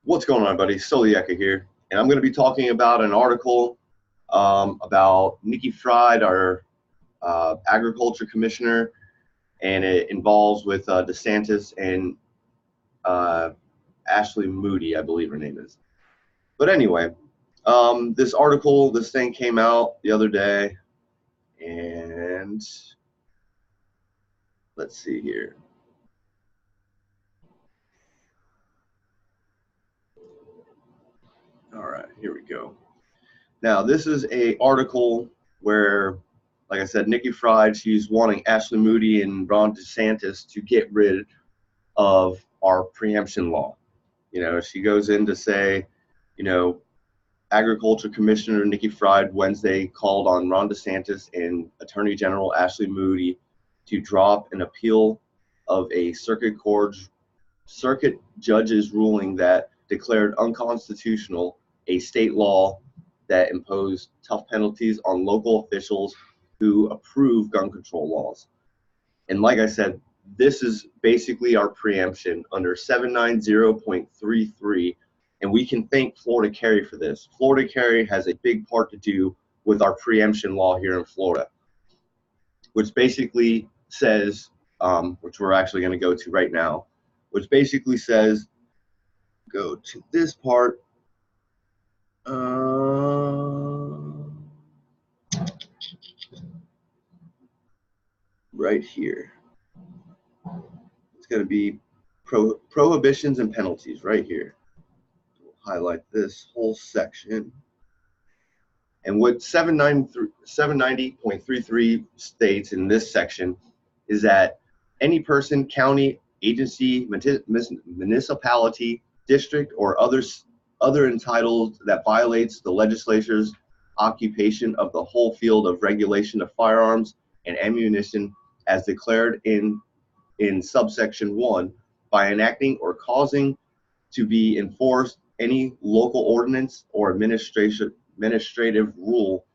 What's going on, everybody? Soloyaker here, and I'm going to be talking about an article about Nikki Fried, our agriculture commissioner, and it involves with DeSantis and Ashley Moody, I believe her name is. But anyway, this thing came out the other day, and let's see here. All right, here we go. Now, this is an article where, like I said, Nikki Fried, she's wanting Ashley Moody and Ron DeSantis to get rid of our preemption law. You know, she goes in to say, you know, Agriculture Commissioner Nikki Fried Wednesday called on Ron DeSantis and Attorney General Ashley Moody to drop an appeal of a circuit judge's ruling that declared unconstitutional a state law that imposed tough penalties on local officials who approve gun control laws. And like I said, this is basically our preemption under 790.33, and we can thank Florida Carry for this. Florida Carry has a big part to do with our preemption law here in Florida, which basically says, which we're actually going to go to right now, which basically says, go to this part. Right here. It's going to be prohibitions and penalties right here. We'll highlight this whole section. And what 790.33 states in this section is that any person, county, agency, municipality, district, or other entitled that violates the legislature's occupation of the whole field of regulation of firearms and ammunition as declared in subsection 1 by enacting or causing to be enforced any local ordinance or administrative rule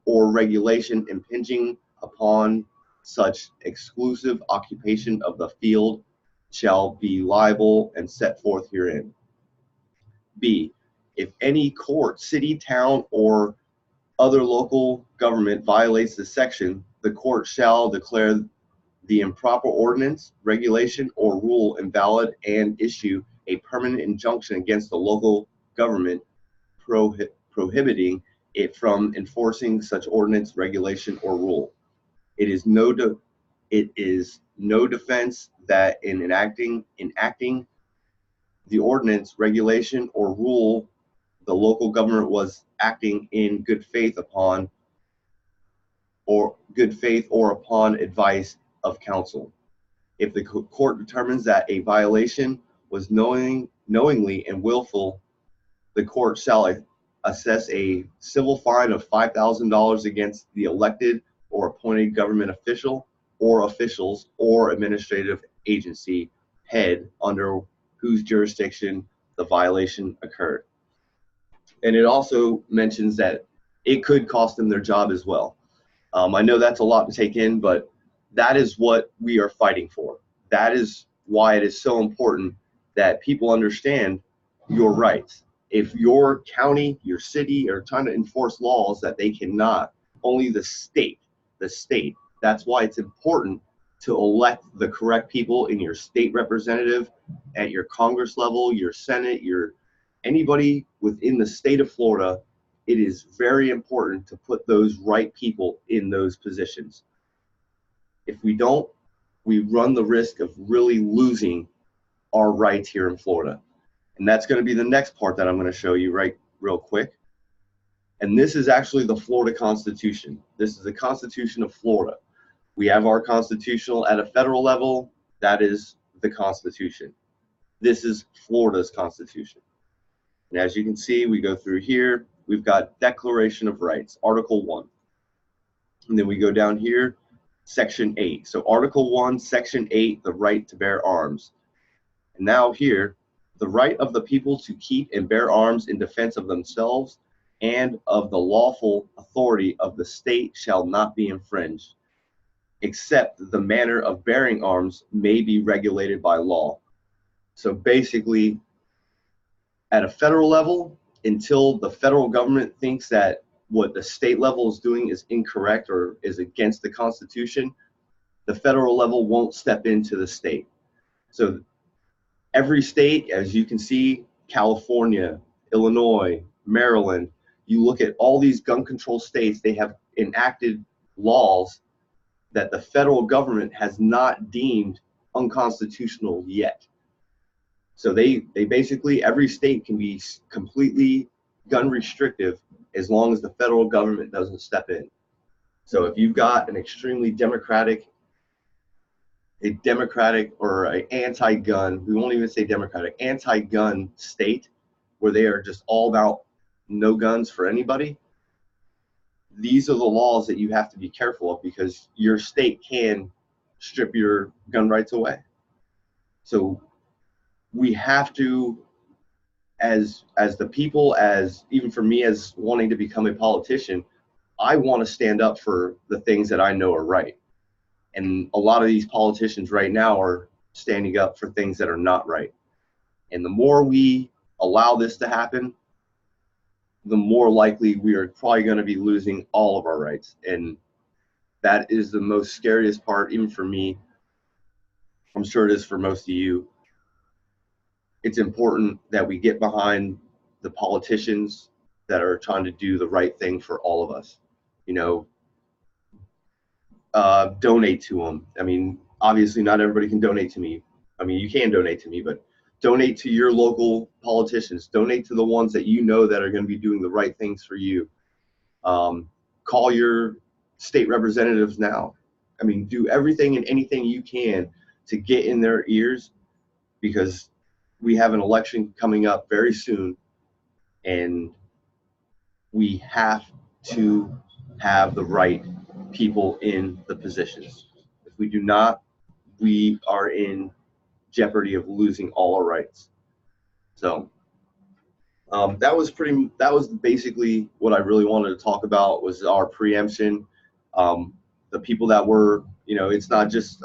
or regulation impinging upon such exclusive occupation of the field shall be liable and set forth herein. B, if any court, city, town, or other local government violates this section, the court shall declare the improper ordinance, regulation, or rule invalid and issue a permanent injunction against the local government prohibiting it from enforcing such ordinance, regulation, or rule. It is no defense that in enacting the ordinance, regulation, or rule, the local government was acting in good faith or upon advice of counsel. If the court determines that a violation was knowingly and willful, the court shall assess a civil fine of $5,000 against the elected or appointed government official or officials or administrative agency head under whose jurisdiction the violation occurred. And it also mentions that it could cost them their job as well. I know that's a lot to take in, but that is what we are fighting for. That is why it is so important that people understand your rights. If your county, your city are trying to enforce laws that they cannot, only the state, that's why it's important to elect the correct people in your state representative, at your Congress level, your Senate, anybody within the state of Florida. It is very important to put those right people in those positions. If we don't, we run the risk of really losing our rights here in Florida. And that's going to be the next part that I'm going to show you real quick. And this is actually the Florida Constitution. This is the Constitution of Florida. We have our constitutional at a federal level. That is the Constitution. This is Florida's Constitution. And as you can see, we go through here. We've got Declaration of Rights, Article 1. And then we go down here, Section 8. So Article 1, Section 8, the right to bear arms. And now here, the right of the people to keep and bear arms in defense of themselves and of the lawful authority of the state shall not be infringed, except the manner of bearing arms may be regulated by law. So basically, at a federal level, until the federal government thinks that what the state level is doing is incorrect or is against the Constitution, the federal level won't step into the state. So every state, as you can see, California, Illinois, Maryland, you look at all these gun control states, they have enacted laws that the federal government has not deemed unconstitutional yet. So they basically, every state can be completely gun restrictive as long as the federal government doesn't step in. So if you've got an extremely democratic or an anti-gun, we won't even say democratic, anti-gun state where they are just all about no guns for anybody, these are the laws that you have to be careful of, because your state can strip your gun rights away. So we have to, as the people, as even for me as wanting to become a politician, I want to stand up for the things that I know are right. And a lot of these politicians right now are standing up for things that are not right. And the more we allow this to happen, the more likely we are probably going to be losing all of our rights. And that is the most scariest part, even for me. I'm sure it is for most of you. It's important that we get behind the politicians that are trying to do the right thing for all of us. You know, donate to them. I mean, obviously not everybody can donate to me. I mean, you can donate to me, but donate to your local politicians. Donate to the ones that you know that are going to be doing the right things for you. Call your state representatives now. I mean, do everything and anything you can to get in their ears, because we have an election coming up very soon, and we have to have the right people in the positions. If we do not, we are in jeopardy of losing all our rights. So that was basically what I really wanted to talk about, was our preemption. The people that were, you know, it's not just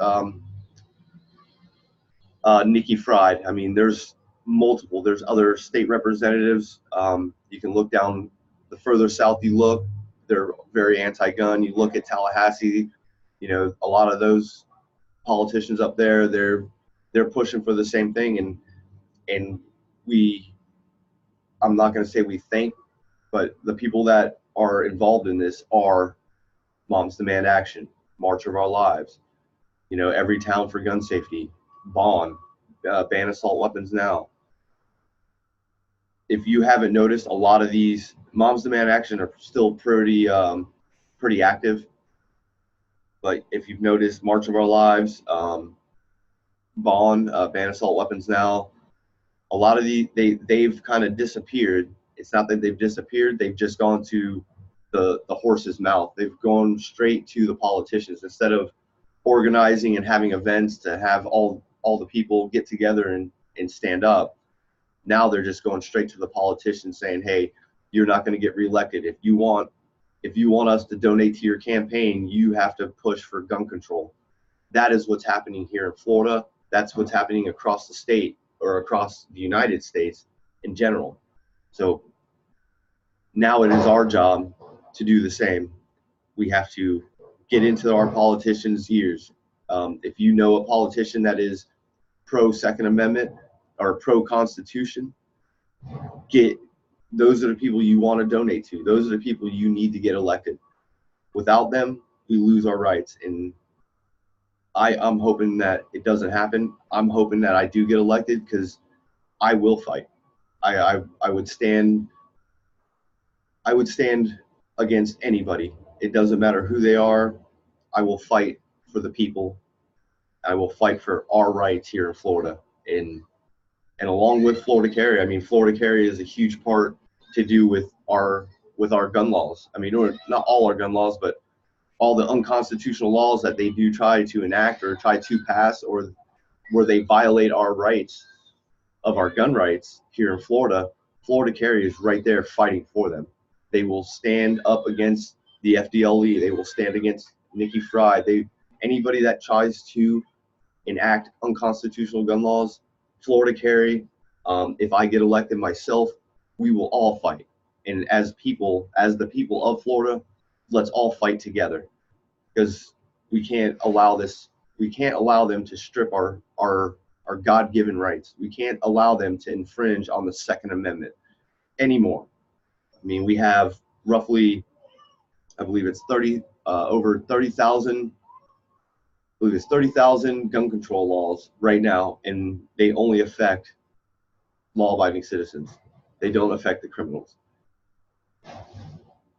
Nikki Fried. I mean, there's multiple. There's other state representatives. You can look down, the further south you look, they're very anti-gun. You look at Tallahassee, you know, a lot of those politicians up there, they're pushing for the same thing. And I'm not going to say we think, but the people that are involved in this are Moms Demand Action, March of Our Lives, you know, Every Town for Gun Safety, Bond, Ban Assault Weapons Now. If you haven't noticed, a lot of these Moms Demand Action are still pretty active. But if you've noticed, March of Our Lives, Bond, Ban Assault Weapons Now, a lot of they've kind of disappeared. It's not that they've disappeared, they've just gone to the horse's mouth. They've gone straight to the politicians instead of organizing and having events to have all the people get together and stand up. Now they're just going straight to the politicians saying, hey, you're not going to get reelected. If you want us to donate to your campaign, you have to push for gun control. That is what's happening here in Florida. That's what's happening across the state, or across the United States in general. So now it is our job to do the same. We have to get into our politicians' ears. If you know a politician that is pro Second Amendment or pro Constitution, those are the people you want to donate to. Those are the people you need to get elected. Without them, we lose our rights. And I'm hoping that it doesn't happen. I'm hoping that I do get elected, because I will fight. I would stand against anybody. It doesn't matter who they are. I will fight for the people. I will fight for our rights here in Florida. And along with Florida Carry, I mean, Florida Carry is a huge part to do with our gun laws. I mean, not all our gun laws, but all the unconstitutional laws that they do try to enact or try to pass, or where they violate our rights of our gun rights here in Florida. Florida Carry is right there fighting for them. They will stand up against the FDLE. They will stand against Nikki Fried. Anybody that tries to enact unconstitutional gun laws, Florida Carry If I get elected myself, we will all fight. And as people, as the people of Florida, let's all fight together, because we can't allow this. We can't allow them to strip our God-given rights. We can't allow them to infringe on the Second Amendment anymore. I mean, we have roughly, I believe it's over 30,000. I believe it's 30,000 gun control laws right now, and they only affect law-abiding citizens. They don't affect the criminals.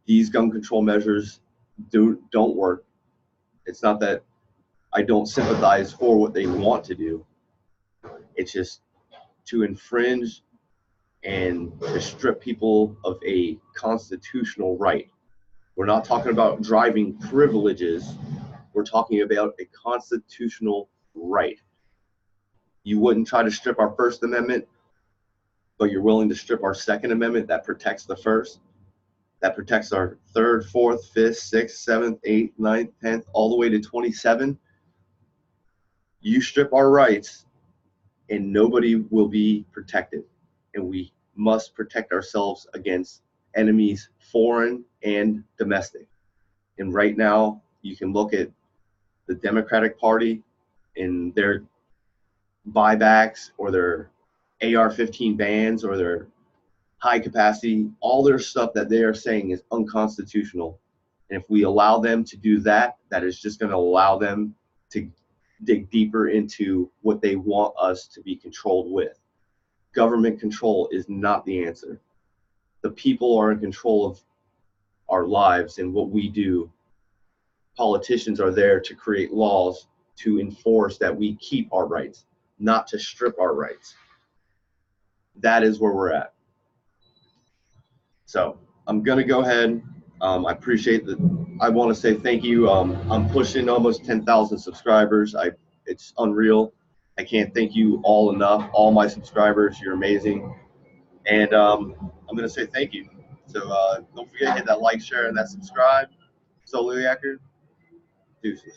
These gun control measures don't work. It's not that I don't sympathize for what they want to do. It's just to infringe and to strip people of a constitutional right. We're not talking about driving privileges. We're talking about a constitutional right. You wouldn't try to strip our First Amendment, but you're willing to strip our Second Amendment that protects the First, that protects our Third, Fourth, Fifth, Sixth, Seventh, Eighth, Ninth, 10th, all the way to 27. You strip our rights and nobody will be protected. And we must protect ourselves against enemies, foreign and domestic. And right now, you can look at the Democratic Party and their buybacks or their AR-15 bans or their high capacity, all their stuff that they are saying is unconstitutional. And if we allow them to do that, that is just going to allow them to dig deeper into what they want us to be controlled with. Government control is not the answer. The people are in control of our lives and what we do. Politicians are there to create laws to enforce that we keep our rights, not to strip our rights. That is where we're at. So I'm going to go ahead. I appreciate that. I want to say thank you. I'm pushing almost 10,000 subscribers. It's unreal. I can't thank you all enough. All my subscribers, you're amazing. And I'm going to say thank you. So don't forget to hit that like, share, and that subscribe. Soloyaker, deuces.